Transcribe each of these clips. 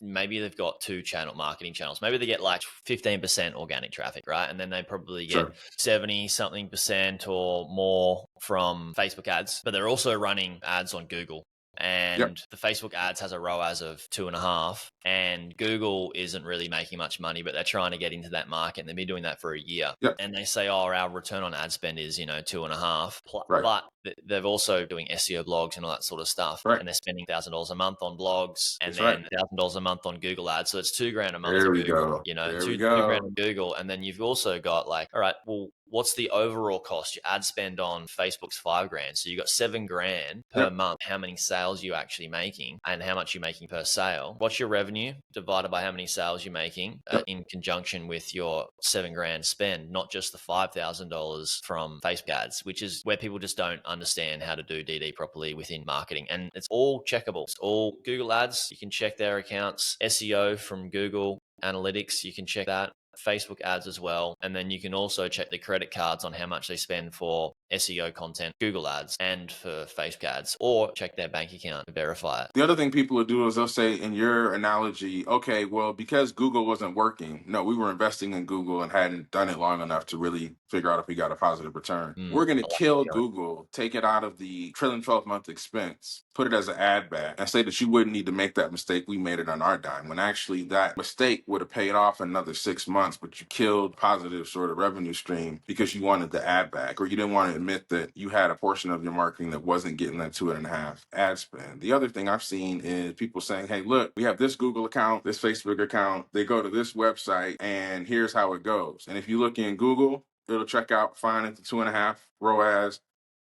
maybe they've got two marketing channels. Maybe they get like 15% organic traffic, right? And then they probably get Sure. 70 something percent or more from Facebook ads, but they're also running ads on Google. Yep. And the Facebook ads has a ROAS of 2.5, and Google isn't really making much money, but they're trying to get into that market, and they've been doing that for a year. Yep. And they say, oh, our return on ad spend is 2.5, Right. but they've also doing SEO blogs and all that sort of stuff, Right. and they're spending $1,000 a month on blogs, and That's right. then $1,000 a month on Google ads. So it's $2,000 a month to There we Google, go. There we two grand go. on Google, and then you've also got like, all right, well, what's the overall cost? Your ad spend on Facebook's $5,000. So you got $7,000 per Yep. month. How many sales you actually making and how much you're making per sale? What's your revenue divided by how many sales you're making Yep. in conjunction with your $7,000 spend, not just the $5,000 from Facebook ads, which is where people just don't understand how to do DD properly within marketing. And it's all checkable. It's all Google ads. You can check their accounts. SEO from Google Analytics, you can check that. Facebook ads as well. And then you can also check the credit cards on how much they spend for SEO content, Google ads, and for Facebook ads, or check their bank account to verify it. The other thing people will do is they'll say, in your analogy, okay, well, because Google wasn't working, no, we were investing in Google and hadn't done it long enough to really figure out if we got a positive return. We're going to I like kill that. Google, take it out of the trailing 12-month expense, put it as an ad back, and say that you wouldn't need to make that mistake. We made it on our dime. When actually that mistake would have paid off another 6 months, but you killed positive sort of revenue stream because you wanted the ad back, or you didn't want to admit that you had a portion of your marketing that wasn't getting that 2.5 ad spend. The other thing I've seen is people saying, hey, look, we have this Google account, this Facebook account. They go to this website and here's how it goes. And if you look in Google, it'll check out fine at the 2.5 ROAS.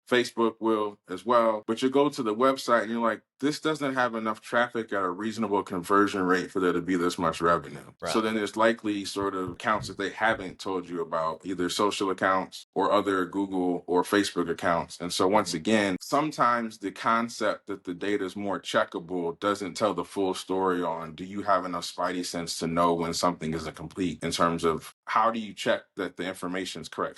Facebook will as well. But you go to the website and you're like, this doesn't have enough traffic at a reasonable conversion rate for there to be this much revenue. Right. So then there's likely sort of accounts that they haven't told you about, either social accounts or other Google or Facebook accounts. And so once again, sometimes the concept that the data is more checkable doesn't tell the full story on, do you have enough spidey sense to know when something isn't complete in terms of how do you check that the information is correct?